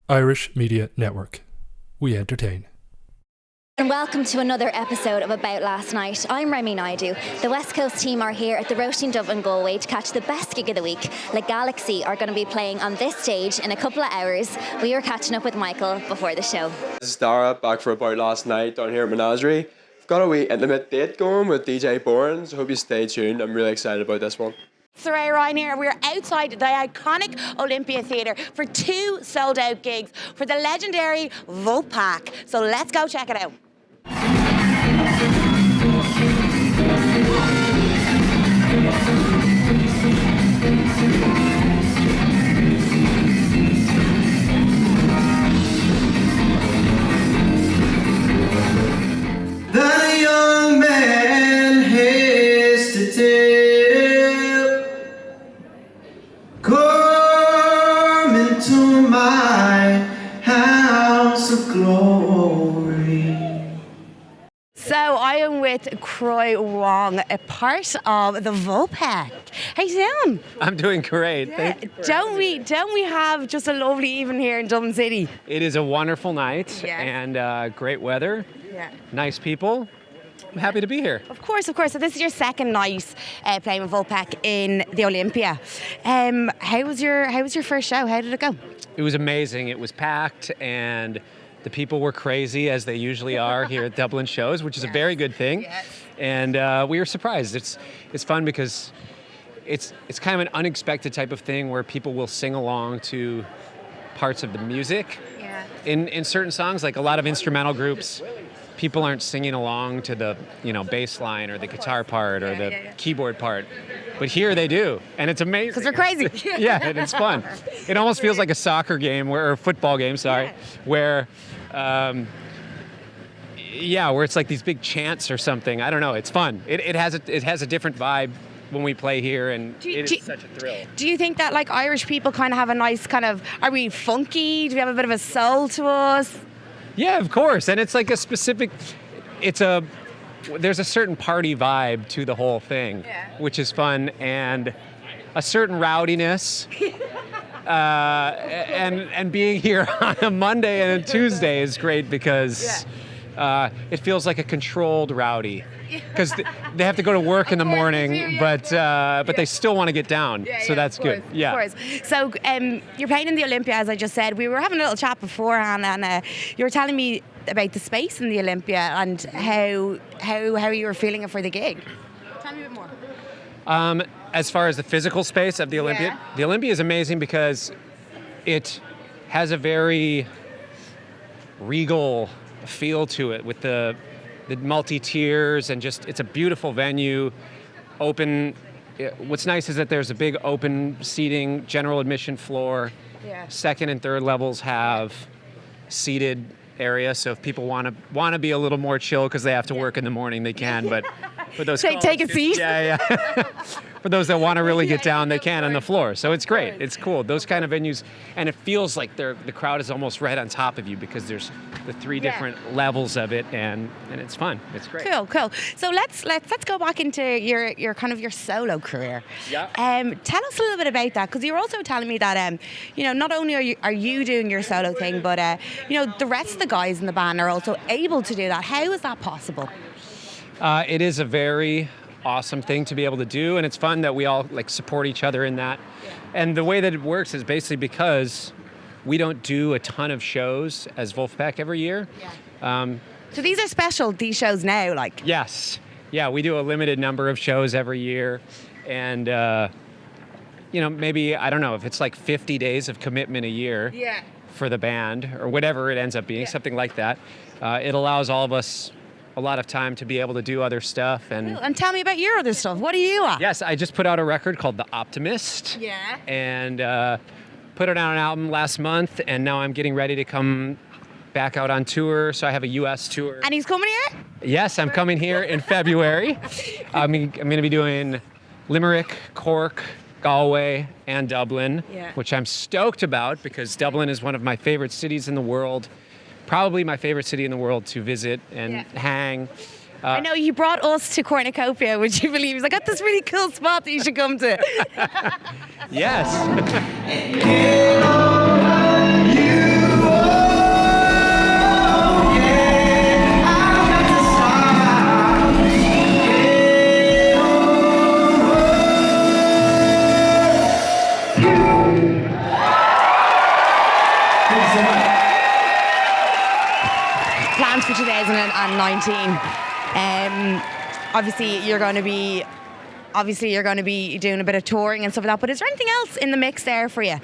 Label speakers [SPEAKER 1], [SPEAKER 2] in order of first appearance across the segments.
[SPEAKER 1] Irish Media Network. We entertain.
[SPEAKER 2] And welcome to another episode of About Last Night. I'm Remy Naidu. The West Coast team are here at the Roisin Dubh in Galway to catch the best gig of the week. Galaxie are going to be playing on this stage in a couple of hours. We were catching up with Michael before the show.
[SPEAKER 3] This is Dara, back for About Last Night down here at Menagerie. I've got a wee intimate date going with DJ Bourne, so hope you stay tuned. I'm really excited about this one.
[SPEAKER 4] Saray Ryan here. We're outside the iconic Olympia Theatre for two sold-out gigs for the legendary Vulfpeck. So let's go check it out.
[SPEAKER 5] The young man has to tell, come into my house of glory.
[SPEAKER 4] So I am with Cory Wong, a part of the Vulfpeck. How you doing?
[SPEAKER 6] I'm doing great.
[SPEAKER 4] Yeah.
[SPEAKER 6] Thank you.
[SPEAKER 4] Don't we have just a lovely evening here in Dublin City?
[SPEAKER 6] It is a wonderful night and great weather.
[SPEAKER 4] Yeah.
[SPEAKER 6] Nice people. I'm happy to be here.
[SPEAKER 4] Of course. So this is your second night playing with Vulfpeck in the Olympia. How was your first show? How did it go?
[SPEAKER 6] It was amazing. It was packed and the people were crazy, as they usually are here at Dublin shows, which is a very good thing.
[SPEAKER 4] Yes.
[SPEAKER 6] And we were surprised. It's fun because it's kind of an unexpected type of thing where people will sing along to parts of the music.
[SPEAKER 4] Yeah.
[SPEAKER 6] In certain songs, like a lot of instrumental groups, people aren't singing along to the bass line or the guitar part or the keyboard part. But here they do, and it's amazing.
[SPEAKER 4] Because they're crazy.
[SPEAKER 6] Yeah, and it's fun. It almost feels like a soccer game or a football game, where where it's like these big chants or something. I don't know. It's fun. It has a different vibe when we play here, and it is such a thrill.
[SPEAKER 4] Do you think that like Irish people kind of have a nice kind of, are we funky? Do we have a bit of a soul to us?
[SPEAKER 6] Yeah, of course. And it's like a specific, there's a certain party vibe to the whole thing, which is fun, and a certain rowdiness. And being here on a Monday and a Tuesday is great because it feels like a controlled rowdy. Because they have to go to work in the morning, but they still want to get down, so that's good. Yeah.
[SPEAKER 4] Of course. So you're playing in the Olympia, as I just said. We were having a little chat beforehand, and you were telling me about the space in the Olympia and how you were feeling it for the gig. Tell me a bit more.
[SPEAKER 6] As far as the physical space of the Olympia, the Olympia is amazing because it has a very regal feel to it with the multi-tiers, and just it's a beautiful venue, open. What's nice is that there's a big open seating, general admission floor. Second and third levels have seated area, so if people want to be a little more chill because they have to work in the morning, they can. But for those
[SPEAKER 4] take a seat.
[SPEAKER 6] For those that want to really get down, they can on the floor. So it's great. It's cool. Those kind of venues, and it feels like the crowd is almost right on top of you because there's the three different levels of it, and it's fun. It's great.
[SPEAKER 4] Cool. So let's go back into your kind of your solo career.
[SPEAKER 6] Yeah.
[SPEAKER 4] Tell us a little bit about that, because you're also telling me that not only are you doing your solo thing, but the rest of the guys in the band are also able to do that. How is that possible?
[SPEAKER 6] It is a very awesome thing to be able to do, and it's fun that we all support each other in that. And the way that it works is basically because we don't do a ton of shows as Vulfpeck every year.
[SPEAKER 4] So these are special, these shows now, like?
[SPEAKER 6] Yes. Yeah, we do a limited number of shows every year, and maybe, I don't know, if it's like 50 days of commitment a year for the band, or whatever it ends up being, something like that. It allows all of us a lot of time to be able to do other stuff.
[SPEAKER 4] And tell me about your other stuff. What are you at?
[SPEAKER 6] Yes, I just put out a record called The Optimist.
[SPEAKER 4] Yeah.
[SPEAKER 6] And put out an album last month, and now I'm getting ready to come back out on tour. So I have a U.S. tour.
[SPEAKER 4] And he's coming here?
[SPEAKER 6] Yes, I'm coming here in February. I'm going to be doing Limerick, Cork, Galway, and Dublin, which I'm stoked about because Dublin is one of my favorite cities in the world. Probably my favorite city in the world to visit and hang.
[SPEAKER 4] I know you brought us to Cornucopia, would you believe? He's like, I got this really cool spot that you should come to.
[SPEAKER 6] Yes.
[SPEAKER 5] Get over you. Thank you so much.
[SPEAKER 4] Plans for 2019. Obviously, you're going to be doing a bit of touring and stuff like that. But is there anything else in the mix there for you?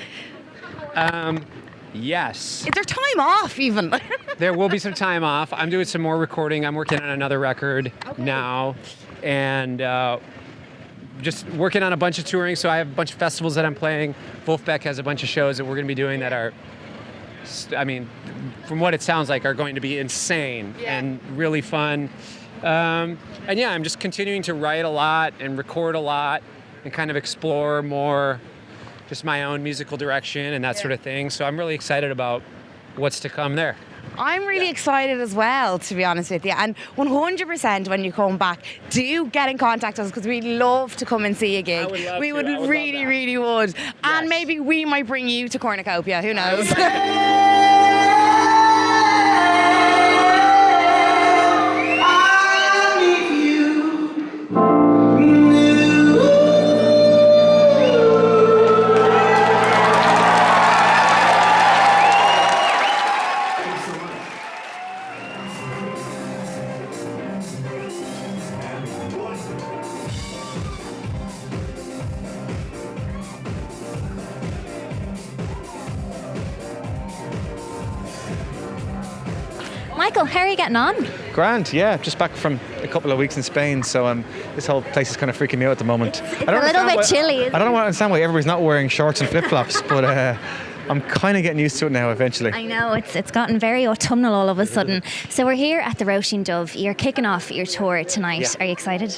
[SPEAKER 6] Yes.
[SPEAKER 4] Is there time off even?
[SPEAKER 6] There will be some time off. I'm doing some more recording. I'm working on another record now, and just working on a bunch of touring. So I have a bunch of festivals that I'm playing. Vulfpeck has a bunch of shows that we're going to be doing that are, I mean, from what it sounds like, are going to be insane and really fun. And yeah, I'm just continuing to write a lot and record a lot and kind of explore more just my own musical direction and that sort of thing. So I'm really excited about what's to come there.
[SPEAKER 4] I'm really excited as well, to be honest with you. And 100% when you come back, do get in contact with us because we'd love to come and see a gig. We would really, really would. Yes. And maybe we might bring you to Cornucopia. Who knows?
[SPEAKER 2] Michael, how are you getting on?
[SPEAKER 7] Grand, yeah. Just back from a couple of weeks in Spain, so this whole place is kind of freaking me out at the moment.
[SPEAKER 2] It's a little bit chilly.
[SPEAKER 7] I don't understand why everybody's not wearing shorts and flip-flops, but I'm kind of getting used to it now eventually.
[SPEAKER 2] I know, it's gotten very autumnal all of a sudden. So we're here at the Roisin Dubh. You're kicking off your tour tonight.
[SPEAKER 7] Yeah.
[SPEAKER 2] Are you excited?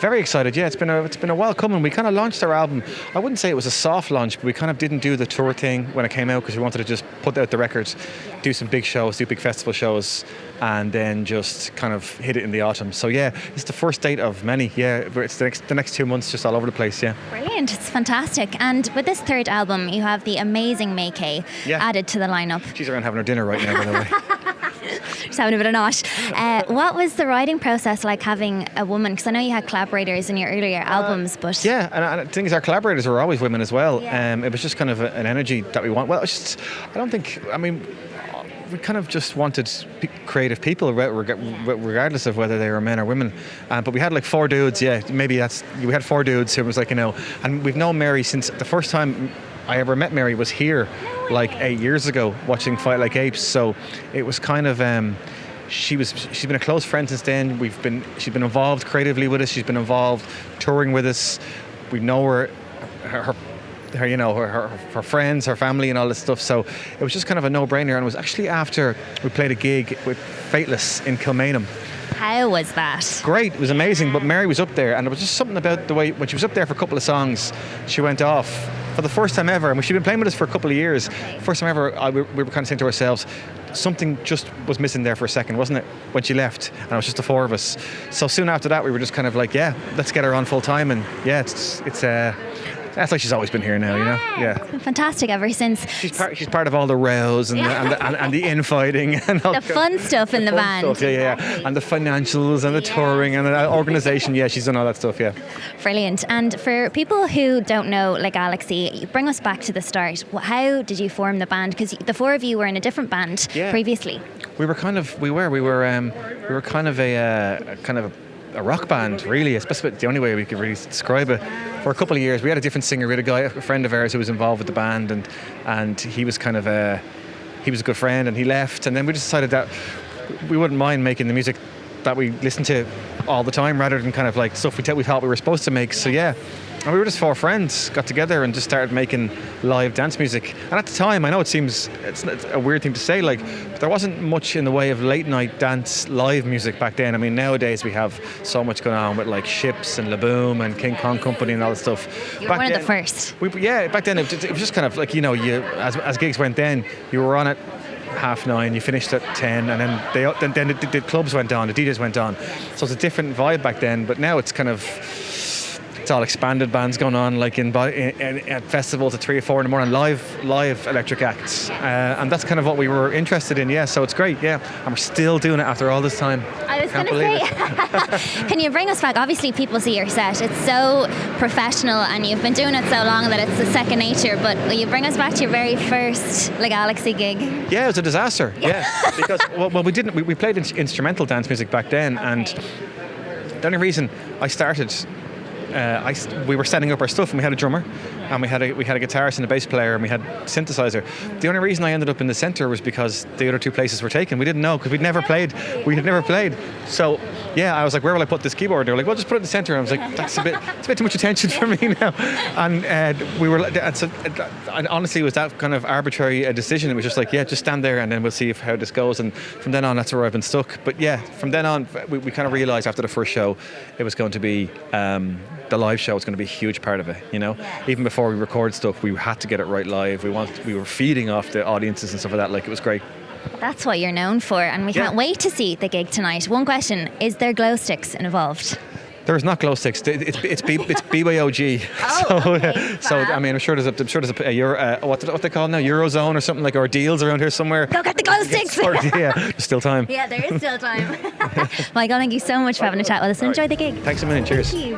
[SPEAKER 7] Very excited, yeah. It's been a while coming. We kind of launched our album. I wouldn't say it was a soft launch, but we kind of didn't do the tour thing when it came out because we wanted to just put out the records, do some big shows, do big festival shows, and then just kind of hit it in the autumn. So yeah, it's the first date of many. Yeah, it's the next 2 months just all over the place. Yeah.
[SPEAKER 2] Brilliant, it's fantastic. And with this third album, you have the amazing Maykay added to the lineup.
[SPEAKER 7] She's around having her dinner right now, by the way.
[SPEAKER 2] Just having a bit of nosh. What was the writing process like having a woman? Because I know you had collaborators in your earlier albums, but
[SPEAKER 7] yeah, and the thing is, our collaborators were always women as well.
[SPEAKER 2] Yeah.
[SPEAKER 7] It was just kind of an energy that we want. Well, it's just, we kind of just wanted creative people, regardless of whether they were men or women. But we had like 4 dudes. Yeah, maybe we had 4 dudes who was like, and we've known Mary since the first time I ever met Mary was here, like 8 years ago, watching Fight Like Apes. So it was kind of she's been a close friend since then. She's been involved creatively with us. She's been involved touring with us. We know her friends, her family, and all this stuff. So it was just kind of a no-brainer. And it was actually after we played a gig with Fateless in Kilmainham.
[SPEAKER 2] how was that?
[SPEAKER 7] Great, it was amazing. But Mary was up there, and there was just something about the way when she was up there for a couple of songs, she went off for the first time ever. And she'd been playing with us for a couple of years. First time ever, we were kind of saying to ourselves, something just was missing there for a second, wasn't it? When she left, and it was just the 4 of us. So soon after that, we were just kind of like, yeah, let's get her on full time. And yeah, it's that's like she's always been here now, Yeah.
[SPEAKER 2] It's been fantastic ever since.
[SPEAKER 7] She's part of all the rows and the infighting and all
[SPEAKER 2] the fun stuff in the band.
[SPEAKER 7] Stuff, yeah. And the financials and the touring and the organisation. Yeah, she's done all that stuff. Yeah.
[SPEAKER 2] Brilliant. And for people who don't know, like Galaxie, bring us back to the start. How did you form the band? Because the 4 of you were in a different band previously.
[SPEAKER 7] We were kind of a rock band, really. Especially the only way we could really describe it. For a couple of years, we had a different singer. We had a friend of ours who was involved with the band, and he was kind of he was a good friend, and he left. And then we decided that we wouldn't mind making the music that we listen to all the time, rather than kind of like stuff we thought we were supposed to make. So yeah. And we were just 4 friends, got together and just started making live dance music. And at the time, I know it's a weird thing to say, but there wasn't much in the way of late night dance live music back then. I mean, nowadays we have so much going on with like Ships and Laboom and King Kong Company and all that stuff.
[SPEAKER 2] You were one of the first.
[SPEAKER 7] Back then it was just kind of like, you as gigs went then, you were on at 9:30, you finished at 10, and then the clubs went on, the DJs went on. So it's a different vibe back then, but now it's kind of... it's all expanded bands going on, like in at festivals at 3 or 4 in the morning, live electric acts, and that's kind of what we were interested in. Yeah, so it's great. Yeah, and we're still doing it after all this time.
[SPEAKER 2] I was going to say, can you bring us back? Obviously, people see your set. It's so professional, and you've been doing it so long that it's a second nature. But will you bring us back to your very first Galaxie gig?
[SPEAKER 7] Yeah, it was a disaster. Yeah, because we played instrumental dance music back then, and the only reason I started, we were setting up our stuff, and we had a drummer, and we had a guitarist and a bass player, and we had synthesizer. The only reason I ended up in the centre was because the other two places were taken. We didn't know, because we'd never played. We had never played. So yeah, I was like, where will I put this keyboard? They were like, well, just put it in the centre. And I was like, it's a bit too much attention for me now. And and honestly, it was that kind of arbitrary decision. It was just like, yeah, just stand there, and then we'll see how this goes. And from then on, that's where I've been stuck. But yeah, from then on, we kind of realised after the first show, it was going to be the live show was going to be a huge part of it. You know, even before we record stuff, we had to get it right live. We were feeding off the audiences and stuff like that. Like, it was great.
[SPEAKER 2] That's what you're known for, and we can't wait to see the gig tonight. One question: is there glow sticks involved?
[SPEAKER 7] There's not glow sticks. It's BYOG.
[SPEAKER 2] Oh, okay,
[SPEAKER 7] so I mean, I'm sure there's a Euro, what they call now, Eurozone or something, like, or deals around here somewhere.
[SPEAKER 2] Go get the glow sticks.
[SPEAKER 7] Yeah, there's still time.
[SPEAKER 2] Yeah, there is still time. Michael, thank you so much for having a chat with us. Enjoy the gig.
[SPEAKER 7] Thanks a million. Cheers.
[SPEAKER 2] Thank you.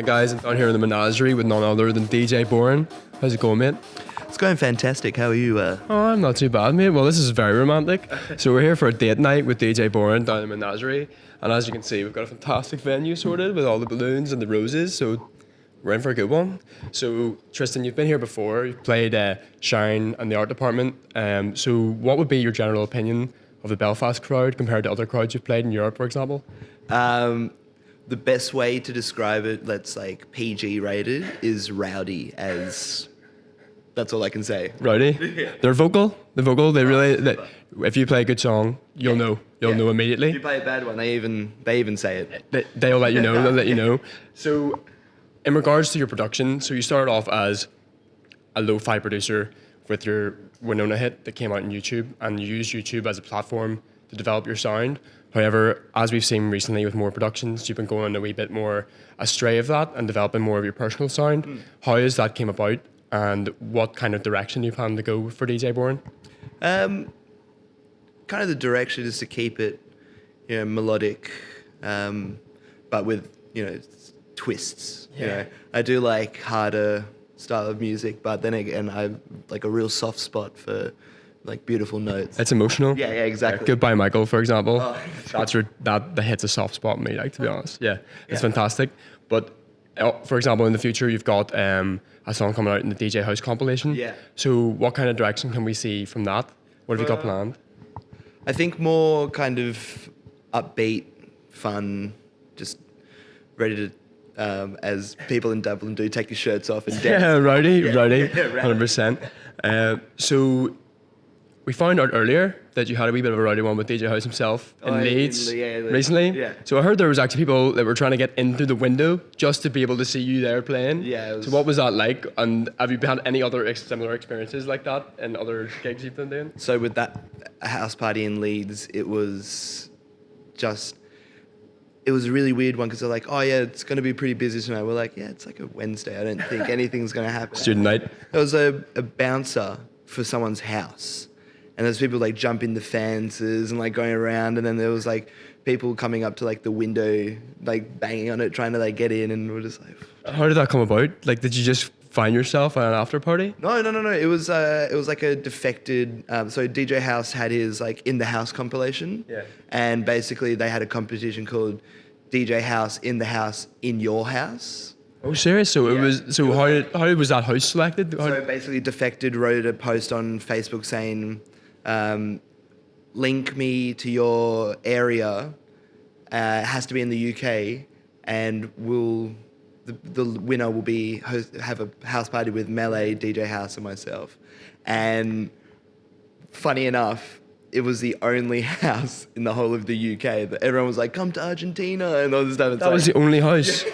[SPEAKER 3] Guys, I'm down here in the Menagerie with none other than DJ Boren. How's it going, mate?
[SPEAKER 8] It's going fantastic. How are you?
[SPEAKER 3] Oh, I'm not too bad, mate. Well, this is very romantic. So we're here for a date night with DJ Boren down in the Menagerie, and as you can see, we've got a fantastic venue sorted with all the balloons and the roses. So we're in for a good one. So Tristan, you've been here before. You've played Shine and the art department. So what would be your general opinion of the Belfast crowd compared to other crowds you've played in Europe, for example?
[SPEAKER 8] The best way to describe it, that's like PG rated, is rowdy. That's all I can say.
[SPEAKER 3] Rowdy? Yeah. They're vocal. They really. If you play a good song, you'll know. You'll know immediately.
[SPEAKER 8] If you play a bad one, they even say it.
[SPEAKER 3] They'll let you know. They'll let you know. So, in regards to your production, so you started off as a lo-fi producer with your Winona hit that came out on YouTube, and you used YouTube as a platform to develop your sound. However, as we've seen recently with more productions, you've been going a wee bit more astray of that and developing more of your personal sound. How has that came about, and what kind of direction you plan to go for DJ Boren?
[SPEAKER 8] Kind of the direction is to keep it, melodic, but with twists.
[SPEAKER 3] Yeah.
[SPEAKER 8] I do like harder style of music, but then again, I like a real soft spot for like beautiful notes.
[SPEAKER 3] It's emotional.
[SPEAKER 8] Yeah, exactly.
[SPEAKER 3] Goodbye, Michael, for example. That hits a soft spot in me, like, to be honest. Yeah, it's fantastic. But for example, in the future, you've got a song coming out in the DJ House compilation.
[SPEAKER 8] Yeah.
[SPEAKER 3] So what kind of direction can we see from that? What have you got planned?
[SPEAKER 8] I think more kind of upbeat, fun, just ready to, as people in Dublin do, take your shirts off and dance.
[SPEAKER 3] Yeah, rowdy, 100%. So we found out earlier that you had a wee bit of a rowdy one with DJ House himself in Leeds recently.
[SPEAKER 8] Yeah.
[SPEAKER 3] So I heard there was actually people that were trying to get in through the window just to be able to see you there playing.
[SPEAKER 8] Yeah.
[SPEAKER 3] So what was that like? And have you had any other similar experiences like that in other gigs you've been doing?
[SPEAKER 8] So with that house party in Leeds, it was a really weird one because they're like, oh yeah, it's going to be pretty busy tonight. We're like, yeah, it's like a Wednesday. I don't think anything's going to happen.
[SPEAKER 3] Student night.
[SPEAKER 8] There was a bouncer for someone's house. And there's people like jumping the fences and like going around, and then there was like people coming up to like the window, like banging on it, trying to like get in, and we're just like.
[SPEAKER 3] How did that come about? Like, did you just find yourself at an after party?
[SPEAKER 8] No. It was like a defected. So DJ House had his like in the house compilation.
[SPEAKER 3] Yeah.
[SPEAKER 8] And basically they had a competition called DJ House in the house in your house.
[SPEAKER 3] Oh, serious? So it was. So how was that house selected?
[SPEAKER 8] So basically, Defected wrote a post on Facebook saying, "Link me to your area. It has to be in the UK, and the winner will have a house party with Melee, DJ House, and myself." And funny enough, it was the only house in the whole of the UK that everyone was like, "Come to Argentina," and all this stuff.
[SPEAKER 3] That was the only house.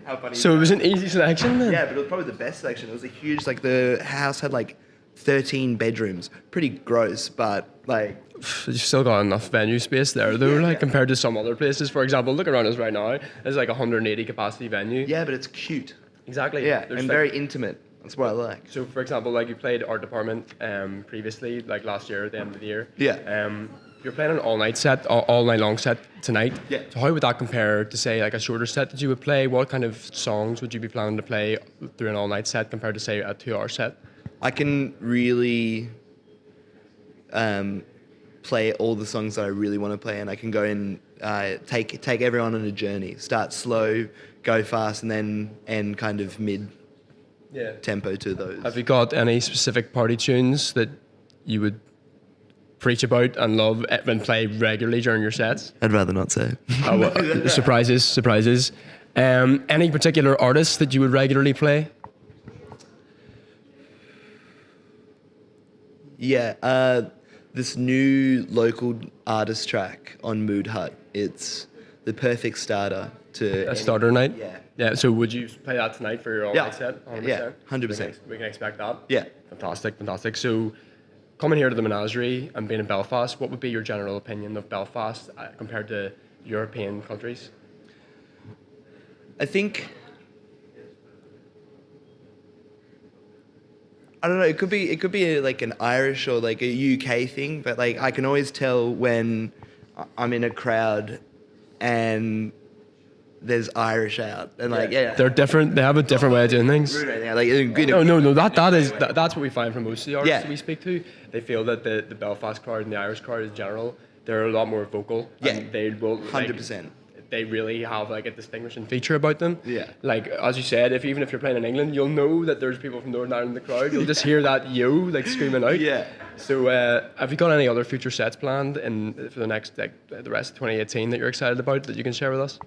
[SPEAKER 8] How funny!
[SPEAKER 3] So it was an easy selection then?
[SPEAKER 8] Yeah, but it was probably the best selection. It was a huge, like the house had like 13 bedrooms. Pretty gross, but like...
[SPEAKER 3] You've still got enough venue space there though, compared to some other places. For example, look around us right now. There's like 180 capacity venue.
[SPEAKER 8] Yeah, but it's cute.
[SPEAKER 3] Exactly.
[SPEAKER 8] Yeah,
[SPEAKER 3] There's
[SPEAKER 8] and very intimate. That's what I like.
[SPEAKER 3] So for example, like you played Art Department previously, like last year at the end of the year.
[SPEAKER 8] Yeah.
[SPEAKER 3] You're playing an all night long set tonight.
[SPEAKER 8] Yeah.
[SPEAKER 3] So how would that compare to say like a shorter set that you would play? What kind of songs would you be planning to play through an all night set compared to say a 2-hour set?
[SPEAKER 8] I can really play all the songs that I really want to play, and I can go and take everyone on a journey. Start slow, go fast, and then end kind of mid tempo to those.
[SPEAKER 3] Have you got any specific party tunes that you would preach about and love and play regularly during your sets?
[SPEAKER 8] I'd rather not say.
[SPEAKER 3] Oh, well, surprises. Any particular artists that you would regularly play?
[SPEAKER 8] Yeah, this new local artist track on Mood Hut. It's the perfect starter to...
[SPEAKER 3] A starter night?
[SPEAKER 8] Yeah.
[SPEAKER 3] Yeah, so would you play that tonight for your all-night set? 100%?
[SPEAKER 8] Yeah, 100%.
[SPEAKER 3] We can expect that?
[SPEAKER 8] Yeah.
[SPEAKER 3] Fantastic. So, coming here to the Menagerie and being in Belfast, what would be your general opinion of Belfast compared to European countries?
[SPEAKER 8] I think... I don't know. It could be like an Irish or like a UK thing, but like I can always tell when I'm in a crowd and there's Irish out, and like
[SPEAKER 3] they're different. They have a different way of doing things. No. That's what we find from most of the artists that we speak to. They feel that the Belfast crowd and the Irish crowd in general, they're a lot more vocal.
[SPEAKER 8] Yeah,
[SPEAKER 3] and they will
[SPEAKER 8] 100%.
[SPEAKER 3] They really have like a distinguishing feature about them.
[SPEAKER 8] Yeah.
[SPEAKER 3] Like as you said, even if you're playing in England, you'll know that there's people from Northern Ireland in the crowd. You'll just hear that like screaming out.
[SPEAKER 8] Yeah.
[SPEAKER 3] So have you got any other future sets planned for the next the rest of 2018 that you're excited about that you can share with us?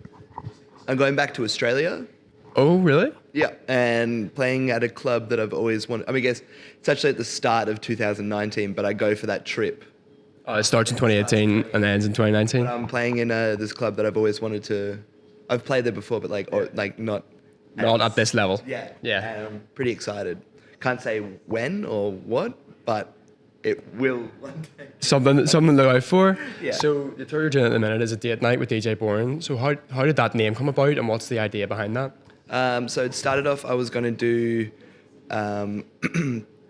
[SPEAKER 8] I'm going back to Australia.
[SPEAKER 3] Oh, really?
[SPEAKER 8] Yeah, and playing at a club that I've always wanted. I mean, I guess it's actually at the start of 2019, but I go for that trip.
[SPEAKER 3] It starts in 2018 and ends in 2019.
[SPEAKER 8] But I'm playing in this club that I've always wanted to. I've played there before, but not
[SPEAKER 3] at this level.
[SPEAKER 8] Yeah.
[SPEAKER 3] Yeah.
[SPEAKER 8] And I'm pretty excited. Can't say when or what, but it will one day. Something
[SPEAKER 3] to look out for.
[SPEAKER 8] Yeah.
[SPEAKER 3] So the tour you're doing at the minute is a date night with DJ Bourne. So how did that name come about, and what's the idea behind that?
[SPEAKER 8] So it started off. I was going to do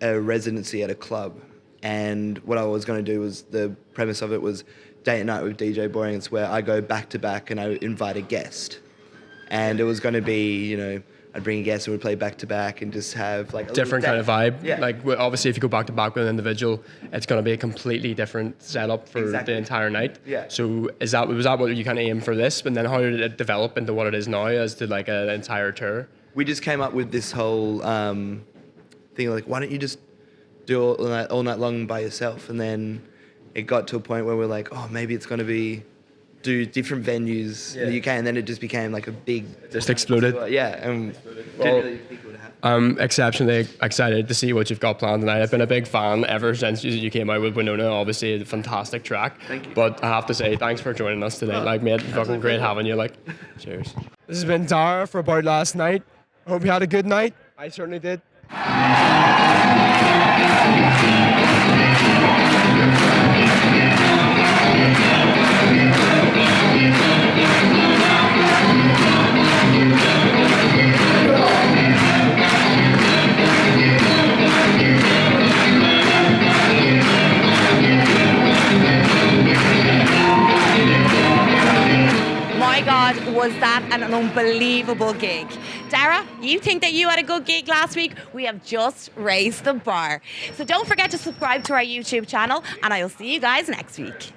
[SPEAKER 8] a residency at a club. And what I was going to do was, the premise of it was date night with DJ Boring. It's where I go back to back and I invite a guest. And it was going to be, I'd bring a guest and we'd play back to back and just have like a
[SPEAKER 3] different kind of vibe.
[SPEAKER 8] Yeah.
[SPEAKER 3] Like obviously if you go back to back with an individual, it's going to be a completely different setup for the entire night.
[SPEAKER 8] Yeah.
[SPEAKER 3] So was that what you kind of aim for this? But then how did it develop into what it is now as to like an entire tour?
[SPEAKER 8] We just came up with this whole thing like, why don't you just do all night long by yourself? And then it got to a point where we're like, oh, maybe it's going to do different venues in the UK, and then it just became like a big...
[SPEAKER 3] Just exploded.
[SPEAKER 8] Yeah, and didn't really think it would happen.
[SPEAKER 3] I'm exceptionally excited to see what you've got planned tonight. I've been a big fan ever since you came out with Winona. Obviously, a fantastic track.
[SPEAKER 8] Thank you.
[SPEAKER 3] But I have to say, thanks for joining us today. Mate, fucking great having you. Cheers. This has been Dara for About Last Night. I hope you had a good night. I certainly did.
[SPEAKER 4] My God, was that an unbelievable gig. Dara, you think that you had a good gig last week? We have just raised the bar. So don't forget to subscribe to our YouTube channel, and I will see you guys next week.